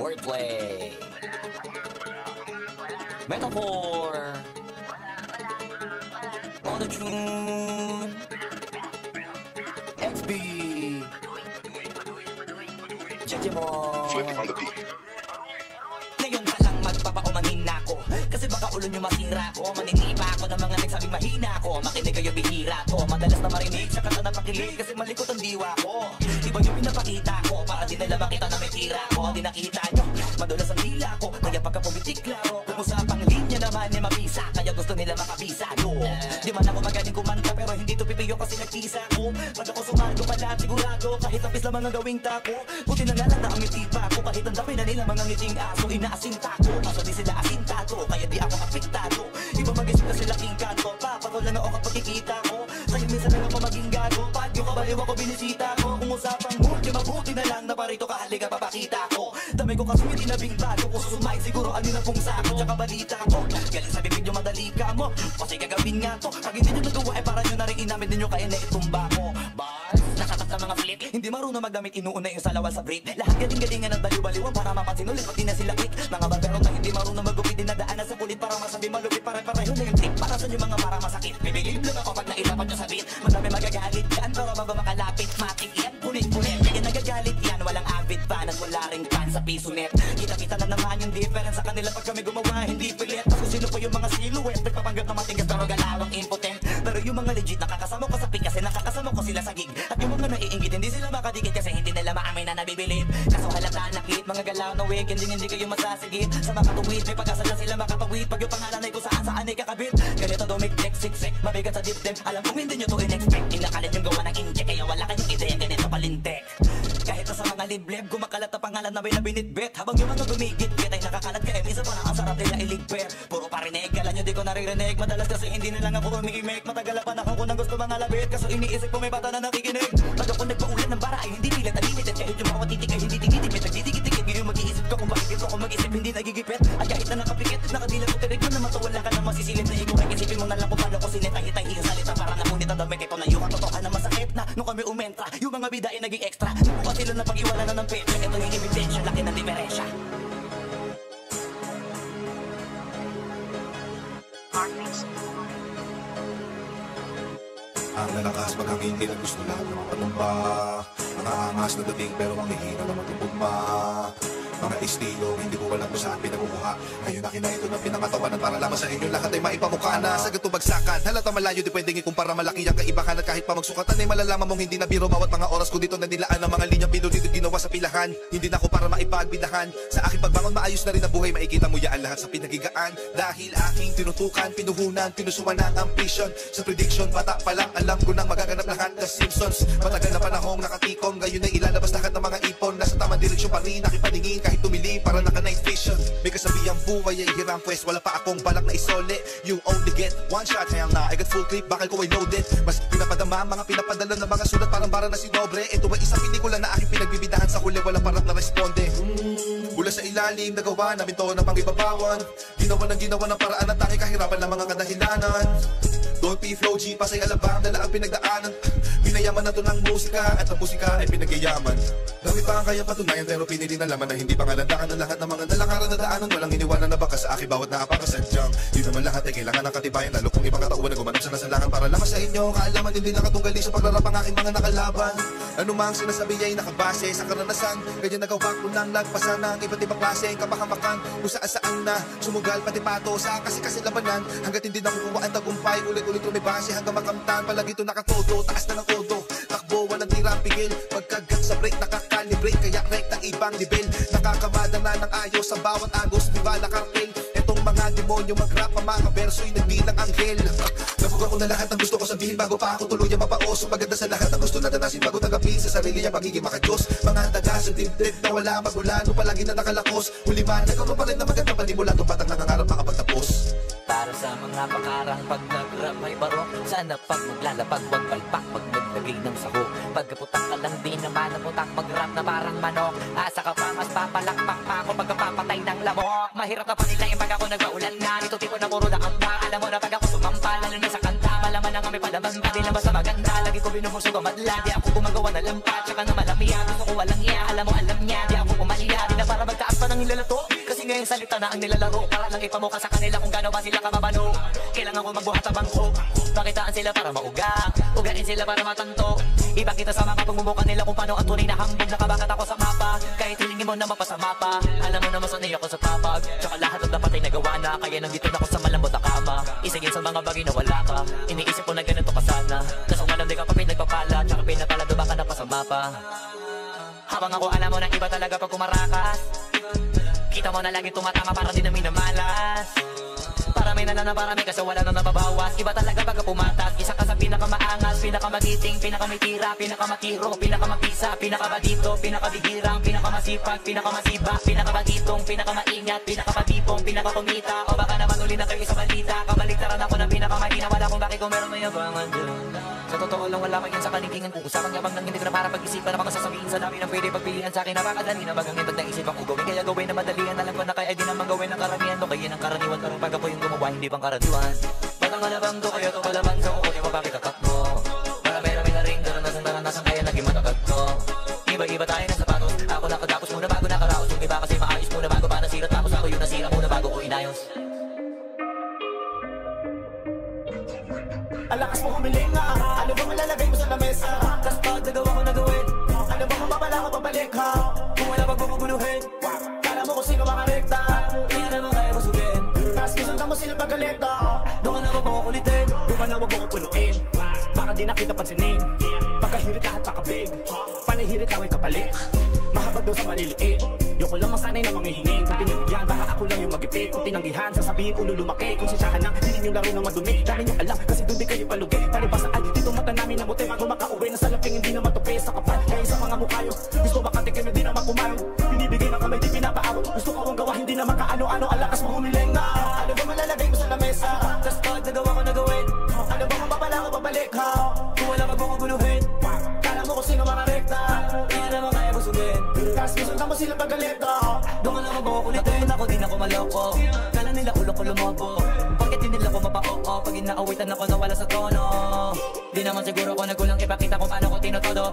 Wordplay, Metaphor, on the tune, XB, Jejemon. Flipping on the beat. Ngayon pa lang magpapaumanin na ako, kasi baka ulo nyo masira ko. Maninipa ako ng mga nagsabing mahina ko. Makinig kayo bihira ko, madalas na marinig sa kanta na pakilig, kasi malikot ang diwa ko. Iba yung pinapakita ko, para di nila makita na may tira ko. Di nakita nyo, madulas ang dila ko, kaya pagka pumitik laro, kung usapang linya naman ay mabisa, kaya gusto nila makabisa no. Di man ako magaling kumanta, pero hindi to pipiyo kasi nagkisa ko. Pag ako sumaldo pala sigurado, kahit tapis lamang ang gawing tako. Buti na nga lang na ang ngitipa ko, kahit ang dami na nila mga ngiting aso. Inaasinta ko, kaso di sila asintado, kaya di ako apektado. Iba mag-isip na sila king kato, papatulan na ako kapag kikita ko. Sa'yo minsan lang ako maging gago, pag yung kabaliw ako binisita ko. Kung usapang multi, mabuti na lang na parito ka, halika papakita ko. Dami ko kasi hindi nabing bago, kung susumay siguro ano na pong sako. Tsaka balita ko, galing sa bibig nyo madali ka mo, kasi gagawin nga to. Pag hindi nyo nagawa ay para nyo na rin inamin din nyo kaya na itumba ko. Bars, nakatas na mga flip, hindi marunong magdamit, inuuna yung salawal sa brief. Lahat galing-galingan at baliw-baliwan para mapansin ulit, pati na sila click. Mga barbero na hindi marunong magupit, dinadaan na sa kulit para masabi malupit. Pare-pareho na yung trick, para sa nyo mga para masakit. Bibilib lang ako pag nailapat nyo sa beat. Madami magagalit yan, pero bago makalapit, matik yan, punit-punit. Kaya nagagalit yan, walang avid fan at wala ring fan sa piso net. Kita-kita na naman yung difference sa kanila pag kami gumawa, hindi pilit. Ako sino pa yung mga silhouette, nagpapanggap na matigas pero galawang impotent. Pero yung mga legit nakakasama ko sa pick kasi nakakasama ko sila sa gig. At yung mga naiingit hindi sila makadikit kasi hindi nila maamin na nabibilib. Kaso halata nakit, mga galaw na week, hindi kayo masasigit. Sa makatuwid, may pag-asa na sila makapawid. Pag yung pangalan ay kung saan ay kakabit. Ganito dumik-dek, siksik, mabigat sa dip-dip. Alam kong hindi nyo to in-expect, inakalit yung gawa ng inject, kaya wala kayong ideya, ganito palintek. Kahit sa mga liblib, gumakalat na pangalan na may nabinitbit. Habang yung mga gumigit-git ay nakakalat ka, isa pa na ang sarap nila iligpit. Puro parinig, kala nyo di ko naririnig. Madalas kasi hindi na lang ako umiimik. Matagal pa na ako nang gusto mga labit, kaso iniisip ko may bata na nakikinig. Pag ako nagpaulan ng bara ay hindi pilit, unlimited. Kahit yung mga titig ay hindi tinitipid, nagdidikit-dikit. Ngayon mag-iisip ko kung bakit ito ako mag-isip, hindi nagigipit. At kahit na nakapikit, nakadilag ko tirig mo na matawala ka na masisilip na ikaw. Ay isipin mo na lang kung paano ko sinitay-hitay yung salita para napunit ang damit ito na yung katotohan na masakit na. Nung kami umentra, yung mga bida ay naging extra. Nakuha sila na pag-iwanan na ng picture, ito yung ebidensya, laki ng diferensya. Ang lalakas pag ang hindi na gusto lahat ng mapatumba. Mga angas na dating pero ang hihina na matupugma. Mga estilo, hindi ko alam kung saan pinakukuha. Ngayon na kinaito na pinangatawanan para lamang sa inyo lahat ay maipamukha na. Sa ganitong bagsakan, halata malayo di pwedeng ikumpara. Malaki ang kaibahan at kahit pa magsukatan ay malalaman mong hindi na biro. Bawat mga oras ko dito na nilaan ang mga linyang pinunit at ginawa sa pilahan. Hindi na ako para maipagbidahan. Sa aking pagbangon maayos na rin ang buhay. Makikita mo yan lahat sa pinagigaan. Dahil aking tinutukan, pinuhunan, pinusuan ang ambition. Sa prediction, bata pa lang alam ko nang magaganap lahat. The Simpsons, matagal na panahong nakatikom. Ngayon ay ilalabas lahat ng mga ipon. Nasa tamang direksyon pa rin, nakipaningin kahit tumili para naka-night vision. May kasabihang buhay ay hiram pwes wala pa akong balak na isole. You only get one shot, hell na I got full clip, bakal ko ay loaded. Mas pinapadama, mga pinapadala ng mga sulat parang bara na sinobre. Ito ay isang pelikula na aking pinagbibidahan sa huli, walang parang na responde. Mula sa ilalim, nagawa namin to ng pangibabawan. Ginawa ng paraan at tanging kahirapan ng mga kadahilanan. Don't be flow G, pasay alabang, dala ang pinagdaanan. Pinayaman na to ng musika at ang musika ay pinagyayaman. Dami pa ang kaya patunayan pero pinili na laman na hindi pangalandakan ng lahat ng mga nalakaran na daanan. Walang iniwanan na baka sa akin bawat nakapakasadyang. Di naman lahat ay kailangan ng katibayan, lalo kung ibang katauhan na gumanap sa nasalangan para lamang sa inyo. Kaalaman hindi nakatunggali sa paglarap ang aking mga nakalaban. Ano mang sinasabi ay nakabase sa karanasan. Kaya nagawa ko nang nagpasa ng iba't ibang klase ang kapahamakan. Kung saan na sumugal pati pato sa kasi labanan. Hanggat hindi nakukuha ang tagumpay, ulit-ulit lumibase hanggang makamtan. Palagi ito nakatodo, taas na ng todo. Takbo, walang tirang pigil. Pagkagat sa break, nakakalibrate. Kaya rekta ibang nivel. Nakakamada na ng ayos sa bawat agos. Di ba nakartil? Etong mga demonyo mag-rap ang mga verso'y nagbilang anghel. Nabuga ko na lahat ng gusto ko sabihin bago pa ako tuluyan mapaoso. Maganda sa lahat ng gusto na danasin bago tagapin sa sarili niya pagiging makajos. Mga taga sa dibdib na wala magulano, palagi na nakalakos. Huli man, nagkaroon pa rin na maganda panimula. Tumpatang nangangarap makapagtapos. Para sa mga pangarang pag nag-rap may barok. Sana pag maglalapag, wag palpak, pag naglagay ng sahok. Pagkaputak ka lang din naman ang putak, mag-rap na parang manok. Asa ka pa, mas papalakpak pa ako pagkapapatay ng lamok. Mahirap na panilayan pag ako nagpaulan na. Nito tipo na puro na ang ba. Alam mo na pag ako sumampa, lalo na sa kanta. Malaman na nga may palaman pa, di na basta maganda. Lagi ko binubusog ang madla, di ako gumagawa na lampa. Tsaka na malamiya, gusto ko walang iya. Alam mo alam niya, di ako pumalya. Di na para magtaas pa nang nilalato. Kasi ngayong salita na ang nilalaro, para lang ipamukha sa kanila kung gaano ba sila kababano. Kailangan ko magbuhat ang bangko, pakitaan sila para mauga, ugain sila para matanto. Ipakita sa mga pagmumukha nila kung paano ang tunay na hambog. Nakabakat ako sa mapa, kahit hilingin mo na mapasa mapa. Alam mo naman sanay ako sa papag, tsaka lahat ng dapat ay nagawa na. Kaya nandito na ako sa malambot na kama, isagin sa mga bagay na wala ka. Iniisip ko na ganito ka sana, kaso nga lang di ka pa pinagpapala, tsaka pinapalado baka na pa sa mapa. Habang ako alam mo na iba talaga pag kumarakas, kita mo na lagi tumatama para di na minamalas. Parami na parami kasi wala na nababawas. Iba talaga pagka pumatas, isa ka sa pinakamaangas, pinakamagiting, pinakamitira, pinakamatiro, pinakamapisa, pinakabadito, pinakabihirang, pinakamasipag, pinakamasiba, pinakabaditong, pinakamaingat, pinakamatipong, pinakakumita. O baka naman uli na kayo sa balita, kabaliktaran ako ng pinakamahina. Wala kung bakit kung meron may yabangan dyan. Sa totoo lang wala pa yan sa kalintingan ko. Usapang yabang lang hindi ko na para pag-isipan. Ako masasabihin sa dami ng pwede pagpilian sa akin. Napakadali na bagang ibag na isip ako gawin. Kaya gawin na madalian. Alam ko na kaya di naman gawin ng karamihan to. Kaya ng karaniwan karong pag ako yung gumawa hindi pang karaniwan. Batang malabang to kaya to malabang sa kukunin mo bakit kakat mo. Marami-rami na rin naranasan kaya naging matakat mo. Iba-iba tayo ng sapatos. Ako nakatapos muna bago nakaraos. Yung iba kasi maayos muna bago pa nasira. Tapos ako yung nasira muna bago ko inayos. Alakas mo humiling nga, ano ba malalagay mo sa lamesa? Tas pag nagawa ko na gawin, Ano ba kung mapala ko pabalik ha? kung wala pag bubuguluhin, Kala mo kung sino makarekta? hindi na naman kaya masugin. Tapos kisundan mo sila pagkalita. Doon ka na makukulitin. Doon ka na wag mo ko punuin. Baka di nakita pansinin. Pagkahirit lahat pakabig. Panahirit lang ay kapalit. Mahabag daw sa maliliit. Yoko lang masanay na manghihingin. Kung pinibigyan, baka ako lang yung magipit. Kung tinanggihan, sasabihin ulo lumaki. Kung sisyahan lang, hindi yung laro ng madumi. Dami nyo alam, kasi doon di kayo palugi. Palibasaan, dito mata namin na buti. Bago makauwi na sa laping, hindi naman tupi sa kapal. Kaya sa mga mukha nyo, gusto makatikim, hindi naman kumain. Binibigay ng kamay, di pinapaawat. Gusto ko ang gawa, hindi naman kaano-ano. Alakas mo humiling na. Ano ba malalagay mo sa lamesa? Tas pag nagawa ko na gawin, Ano ba kung mapala ko pabalik ha? kung wala pag bubuguluhin, Kala mo kung sino makarekta? hindi na naman kaya masugin. Tapos kisundan mo sila pagkalita. Doon ka na makukulitin. Ako din ako maloko. Kala nila ulo ko lumobo. Bakit di nila ko mapa-oo? Pag inaawitan ako nawala sa tono. Di naman siguro ko nagulang ipakita kung paano ko tinotodo.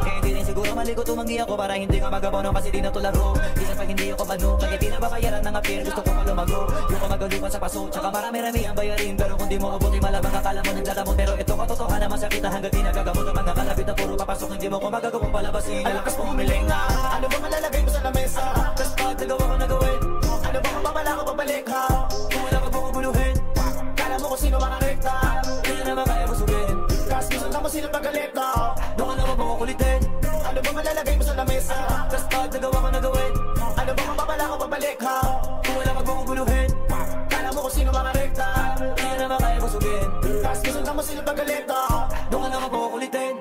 Hindi rin siguro mali ko tumanggi ako para hindi ka magabono kasi di na to laro. Isa pa hindi ako bano, kaya di na babayaran ng appear. Gusto ko malumago, yung kumagalupan sa paso. Tsaka marami-rami ang bayarin, pero kung di mo abuti malabang akala mo nagdadamo. Pero ito katotohanan naman sa kita hanggang di nagagamot. Ang mga kalabit na puro papasok, hindi mo ko magagawang palabasin. Alakas mo humiling na. Ano ba malalagay mo sa lamesa? Tas pag nagawa ko na gawin, Ano ba kung mapala ko pabalik ha? kung wala pag bubuguluhin, Kala mo kung sino makarekta? hindi na naman kaya masugin. Tapos kisundan mo sila pagkalita. Doon ka na makukulitin. Ano ba malalagay mo sa lamesa? Tas pag nagawa ko na gawin, Ano ba kung mapala ko pabalik ha? kung wala pag bubuguluhin, Kala mo kung sino makarekta? hindi na naman kaya masugin. Tapos kisundan mo sila pagkalita. Doon ka na makukulitin.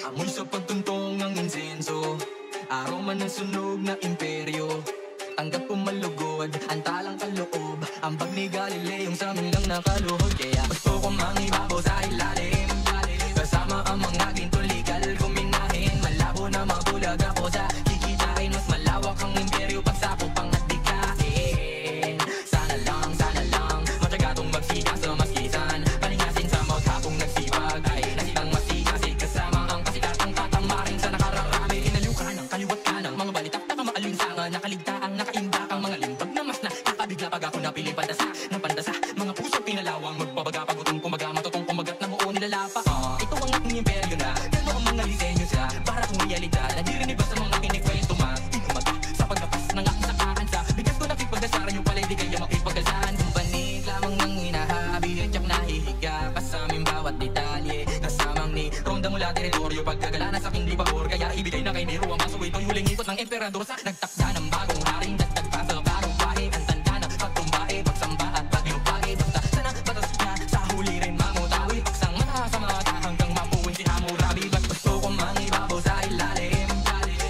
Amoy sa pagtuntong ng insenso, aroma ng sunog na imperyo. Tanggap ko malugod, antalang kaloob. Ang bag ni Galileong sa amin lang nakaluhod. Kaya gusto ko mangibabaw sa ilalim. Kasama ang mga ginto legal kuminahin. Malabo na mabulag ako sa kikitain. Mas malawak ang imperyo pagsapok pang at dikain. Sana lang, matyaga tong magsikas sa maskisan. Paningasin sa mouth hapong nagsipag. Ay nasitang masikasig kasama ang kasikatang tatamarin sa nakararami. Inaliw ka ng kaliwat ka ng mga balitak na kamaalinsangan. Nakaligtaang nakaimba kang mga limbag na mas na kakabigla pag ako napiling pandasa. Ng pandasa, mga puso pinalawang magpabaga pagutong kumaga matutong kumagat na buo nilalapa. Ito ang aking imperyo na gano'n ang mga lisenyo sa para kung realidad. Nandirinig ba sa mga kinikwento mas inumaga sa paglapas ng aking sakahan sa bigas ko nakipagdasaran yung palay di kaya makipagdasahan. Kung banig lamang ng hinahabi at yak nahihiga pa sa aming bawat detalye. Kasamang ni Ronda mula teritoryo pagkagala na sa aking di pabor. Kaya ibigay na kay Nero ang maso ito'y huling ikot ng emperador sa nagtakda ng bagong haring dagdag pa sa bagong bahay. Ang tanda na pagtumbae, pagsamba at pagyupagi. Basta sana batas niya sa huli rin mamutawi. Pagsang mata sa mata hanggang mapuwin si Hammurabi. Ba't gusto ko mangibabaw sa ilalim?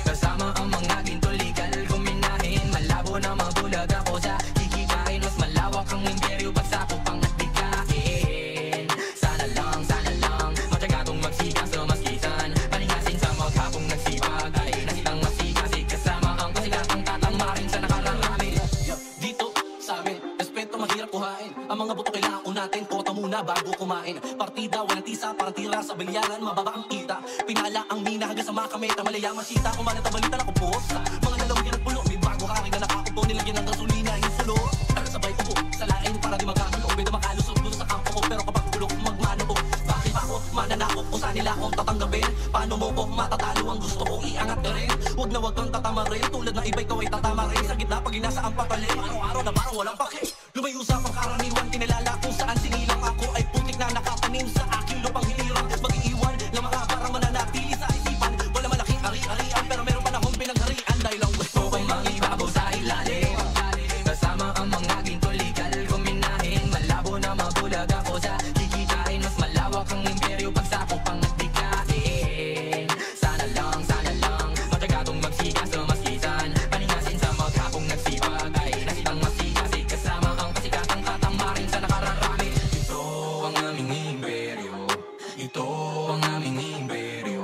Kasama ang mga ginto legal kuminahin. Malabo na mabulag ako sa kikikain. Mas malawak ang imperyo pagsapok pang at dikain. Sana lang, matyaga tong magsikas sa maskisan. Paningasin sa maghapong buto kailangan unatin. Kota muna bago kumain. Partida, walang tisa, parang tira sa bilyaran. Mababa ang kita, pinala ang mina hanggang sa makameta. Malaya masita, kumalat ang balita na kuposa. Mga nalawin at pulo, may bago hari na nakaupo. Nilagyan ng gasolina, yung sulo. Sabay upo, sa lain para di magkagulo. Pwede makalusot doon sa kampo ko, pero kapag bulok magmano ko. Bakit ba ako mananakop kung saan nila akong tatanggapin? Paano mo ko matatalo ang gusto kong iangat ka rin? Huwag na huwag kang tatama rin, tulad na iba'y kaway tatama rin. Sa gitna pag inasa ang papalit, araw-araw na parang walang pake. Lumayo sa pangkaraniwan, kinilala kung saan sinilang ako ay putik na nakatanim sa aking lupang hilirang. Mag-iiwan na mga parang mananatili sa isipan. Wala malaking ari-arian, pero meron panahong pinagharian. Dahil ang gusto ko'y mangibabaw sa ilalim. Kasama ang mga ginto legal, kuminahin. Malabo na mabulag ako sa kikitain. Mas malawak ang imperyo pagsakop ang nagdikain. Sana lang, matagatong magsikas sa maskisan. Paningasin sa maghapong nagsipag ay nasitang masikasig. Kasama ang kasikatang katamarin sa nakararami. Ito ang aming imperyo, ito ang aming imperyo,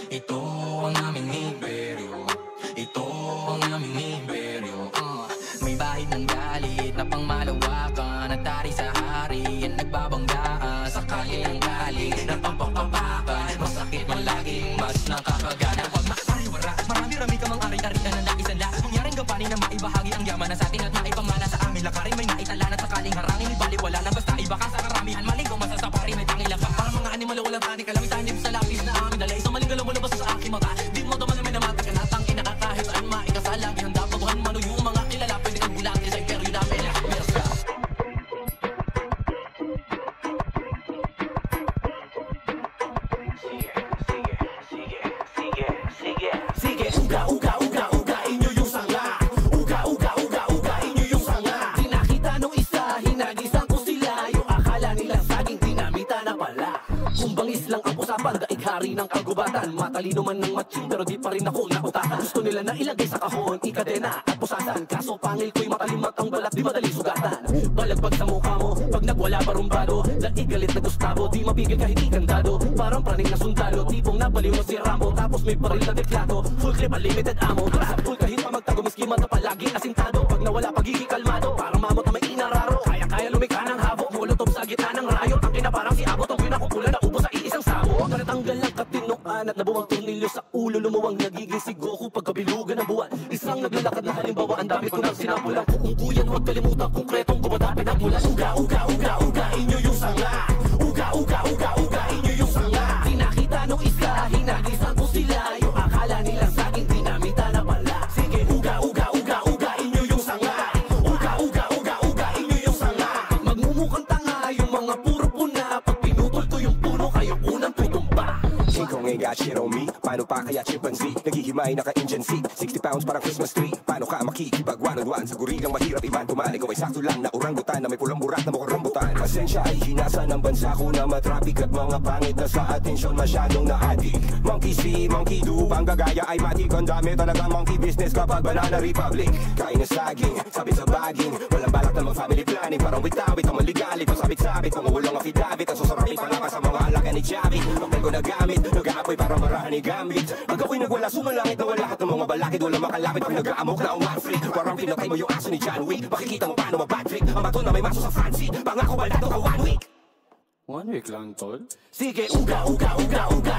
ito ang aming imperyo, ito ang aming imperyo. May bahid ng galit na pangmalawakan at tari sa hari yan nagbabanggaan sa kanya ng galing ng pampapapakan. Masakit man laging mas nakakagana. Huwag makasariwara, marami-rami ka mang ari-arian na naisan la. Mangyaring gampanin na maibahagi ang yaman na sa atin at maipamana sa amin. Lakarin may naitalan at sakaling harangin. Ibaliwala lang basta iba ka sa karamihan. Maling kung masasapari may tangila pa. Para mga animal walang tani kalamitanib sa lapis na amin. Dala isang maling galaw mo labas sa aking mata. Di mo naman namin namata ka natang inaka kahit saan maikasala. Ihanda baguhan mano yung mga kilala. Pwede kang bulati sa imperyo namin. Meron ka. Sige, uga, inyo yung sanga. Uga, inyo yung sanga. Di nakita nung isa, hinagisan ko sila. Yung akala nila saging dinamita na pala. Kung bangis lang ang usapan, daig hari ng kagubatan. Matalino man ng matching, pero di pa rin ako nautakan. Gusto nila na ilagay sa kahon, ikadena at pusasan. Kaso pangil ko'y matalimat ang balat, di madali sugatan. Balagbag sa mukha mo, pag nagwala barumbado. Daig galit na Gustavo, di mapigil kahit ikandado. Parang praning na sundalo, tipong nabaliw na si Rambo. Tapos may baril na deklado, full clip unlimited ammo. Sa full kahit pa magtago, miski mata palagi asintado. Pag nawala pagiging kalmado, parang mamot na may inararo. Kaya lumika ng habok, molotov sa gitna ng rayo. Tangina parang si Abot, ang pinakukulan na ubo sa iisang sabo. Natanggal ang katinoan at nabuwang tornilyo sa ulo. Lumuwang nagiging si Goku pagkabilugan ng buwan. Isang naglalakad na halimbawa, ang dami ko nang sinapulang. Kuungkuyan, huwag kalimutan konkretong gumadapi ng bulan. Uga, inyo yung sanga. Uga, inyo yung sanga. Di nakita nung isa, hinagisan ko sila. Yung akala nila saging dinamita na pala. Sige, uga, inyo yung sanga. Uga, inyo yung sanga. Pag magmumukhang tanga, yung mga puro puna. Pag pinutol ko yung puno, kayo unang tutumba. King Kong ain't got shit on me. Paano pa kaya chimpanzee? Naghihimay naka-engine seat 60 pounds parang Christmas tree. Paano ka makikipag one-on-one? Sa gorilang mahirap iban tumalik. Ikaw ay sakto lang na orangutan na may pulang burak na mukhang rambutan. Pasensya ay hinasa ng bansa ko na matrapik. At mga pangit na sa atensyon masyadong na-addict. Monkey see, monkey do. Panggagaya ay matik. Ang dami talaga monkey business kapag Banana Republic. Kain na saging, sabit sa baging. Walang balak na mag-family planning. Parang witawit ang maligalit. Pasabit-sabit, pangulong affidavit. Ang susarapin pa nga sa mga alaga ni Chavit. Pagpag ko nagamit, nag-aapoy para marahan ni Gambit. Pag ako'y nagwala, sumalangit na wala lahat ng mga balakid. Walang makalapit pag nag-aamok na uman freak. Parang pinatay mo yung aso ni John Wick. Makikita mo paano mabad trick. Ang bato na may maso sa front seat. Pangako wala to ka 1 week. 1 week lang, tol. Sige, uga,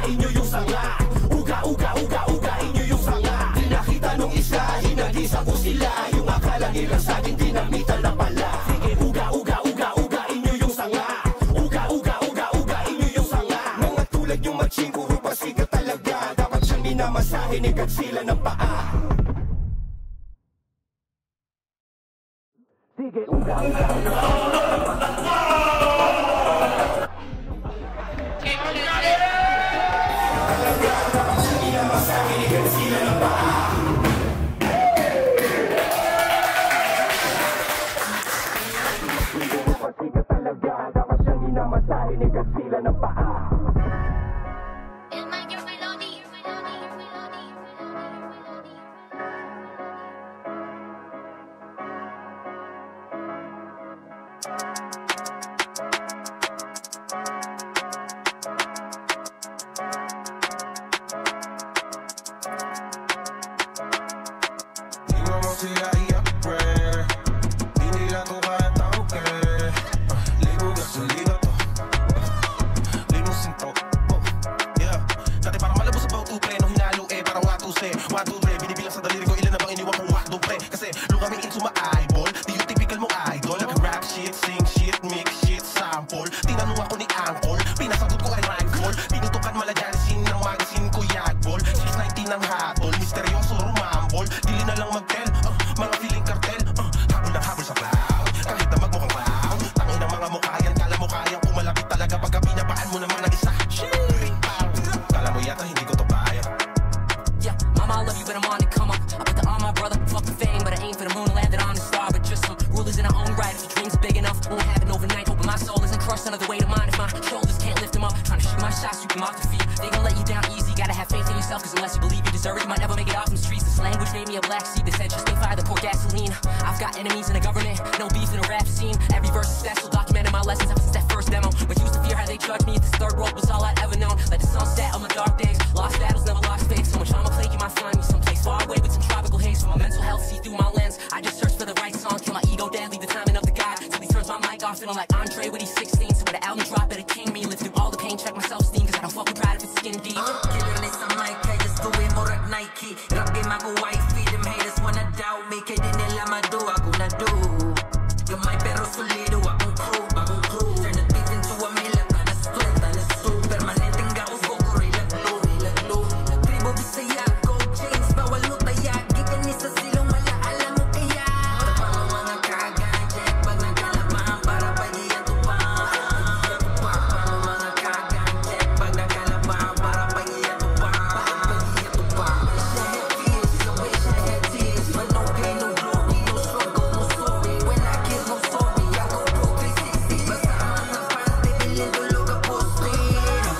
inyo yung sanga. Uga, inyo yung sanga. Di nakita nung isa, hinagisa ko sila. Yung akala nila saging dinamita na pala. Sige, uga, inyo yung sanga. Uga, inyo yung sanga. Mga tulad yung matching, puro pasikat talaga. Dapat siyang minamasahin, ikat sila ng paa. Sige, uga. Pasikat talaga, dapat siyang minamasahin, ikat sila ng paa. Your melody, your melody, your melody, your melody, your melody. another weight of mine if my shoulders can't lift them up. Trying to shoot my shots, you come off the feet. They gon' let you down easy, gotta have faith in yourself, cause unless you believe you deserve it, you might never make it off them streets. This language made me a black sheep. They said just stay fire, they pour gasoline. I've got enemies in the government, no beef in a rap scene. Every verse is special, documenting my lessons ever since that first demo. But used to fear how they judge me if this third world was all I'd ever known. Like the sunset on my dark days, lost battles, never lost faith. So much trauma plague, you might find me someplace far away with some tropical haze. For my mental health, see through my lens. I just search for the right song, kill my ego dead, leave the timing of the God. Till he turns my mic off, feeling like Andre when he's 16. So when the album drop, better king me, live through all the pain, check my self-esteem, cause I don't fuck with pride if it's skin deep. Killer sa mic, I just do it more like Nike. Rap game ako wifey, them haters wanna doubt me. Kaya di nila madu, ako na do. Gamay pero solido, akong crew, bagong crew. Turn the beef into a meal, talas-tu. Permanenteng gaos ko, laglo. Tribo Bisaya, gold chains, bawal lutaya. Gigani sa silong, wala alam mo kaya. Tapang mga kaganjek, pag nagkalabahan para pagiyan tupang. Tapang mga kaganjek, pag nagkalabahan para pagiyan tupang. Wish I had tears, but no pain, no glory, no struggle, no story. When I kill, no sorry, I go pro 360. Basta mga pante, bilhin tulog ang poste.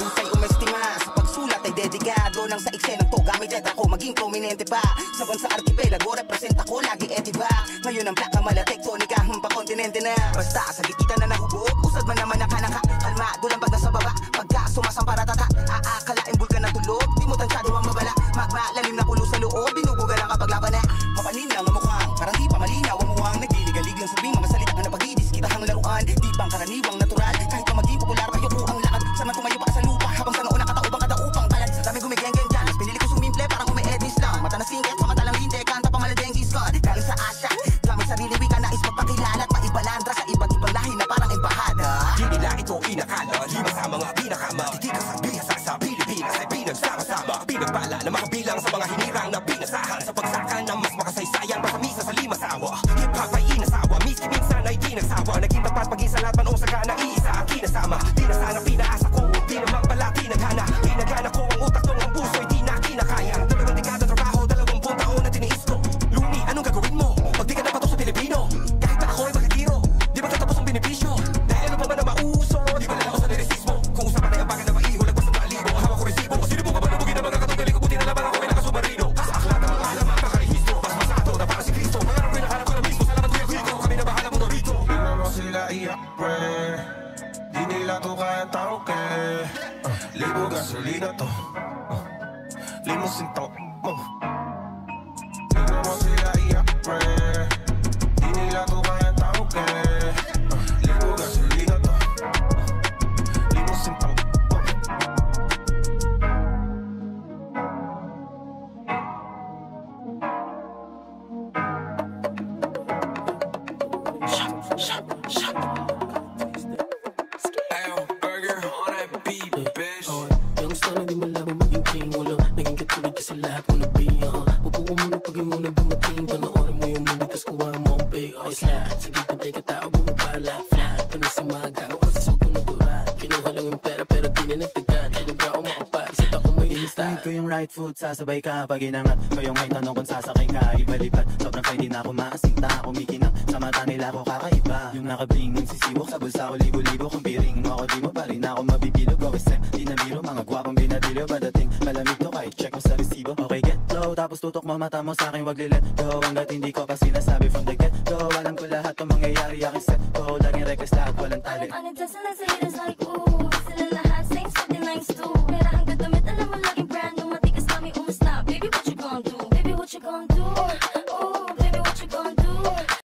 Husay umestima, sa pagsulat ay dedikado nang sa eksenang to, gamit at ako maging prominente pa. Sa bansa archipelago, represent ako, lagi etiba. Ngayon ang plaka malatek, tonika, pa kontinente na. Basta sa gigitan na nahubog, usad man naman nakanaka. Kalmado lang pag nasa baba, pagka sumasampara tata. Aakalain bulkan na tulog, di mo tansyado ang mabala. Magma, lalim na kulo sa loob, binubuga lang kapag laban na. Mapanin lang ang mukhang, parang di pa malinaw ang mukhang. Nagliligalig lang sabing mga salita na pag-idis, kita hang laruan. Di pang karaniwang natural, kahit pa maging popular, kayo po ang lakad. Sama tumayo pa sa lupa, habang sa noon nakataubang kadaupang palad. Dami gumigeng-geng dyan, pinili ko sumimple, parang umi-edis lang. Mata na singket, sa mata lang linte, kanta pa maladeng G-Scott. Galing sa Asya, gamit sarili wika, nais magpakilala at maibalandra sa iba't ibang lahi na parang embahada. Di nila ito inakala, lima sa mga pinakamatitikang sa bihasa sa Pilipinas ay pinagsama-sama. Pinagpala na makabilang sa mga hinirang na pinasahan sa pagsakan ng mas makasaysayan pa sa misa sa lima sawa. Hip-hop ay inasawa, miski minsan ay di nagsawa. Naging tapat pag-isa lahat manong saga na iisa ang kinasama. Di na sana pinaasa ko, di naman pala tinaghana. Tinagana ko ang utak kong ang puso'y di na kinakaya. Dalawang dekada trabaho, 20 taon na tiniis ko. Lumi, anong gagawin mo? Pag di ka napatok sa Pilipino, kahit na ako ay makitiro, di ba tatapos ang benepisyo? Dahil ano pa man na mauso, di ba lang ako sa niresismo? Kung usapan ay ang bagay na maiho, lagpas ng talibo, hawak ko resibo. Sino mo ka ba nabugin ng mga katunggali ko? Buti na laban ako ay nakasumarino. Sa aklat ng mga alaman, kakarehistro, mas masato na para si Cristo. Mangarap ko nahanap ko na mismo, salamat kuya Guico, kami na bahala mo na rito. Tingnan mo sila iyak, pre. Di nila to kayang tauke. Libo gasolina to. Limusin to. Tingnan mo sila iyak, pre. Di nila to kayang tauke. Libo gasolina to. Limusin to. Yung sana di malabo maging king, wala naging katulad ka sa lahat mo na be. Pupuko mo na pag mo na dumating, panoorin mo yung movie, tas kuha mo ang pay. Ay slat, sige pantay ka tao, bumabala flat, panas sa mga gano, kasi sa tunuturan. Kinuha lang yung pera pero di na nagtagan. Nagba ako makapag, sit ako may ilista. Ko yung right foot, sasabay ka pag inangat ko yung may tanong kung sasakay ka, ibalipat. Sobrang fine, di na ako maasinta, kumikinang sa mata nila ko kakaiba. Yung nakabling, nagsisiwok sa bulsa ko, libo-libo kung piring mo ako, di mo pa rin ako mabibilog. Go step, di na biro, mga gwapong binadilyo, padating malamig to kahit check mo sa resibo. Okay, get low, tapos tutok mo mata mo sa'kin, wag lilet go. Hanggat hindi ko pa sinasabi from the get go, alam ko lahat ng mangyayari, aking set ko, laging reckless lahat, walang tali. On it doesn't like haters like ooh, sila lahat same something nice too. Pero hanggat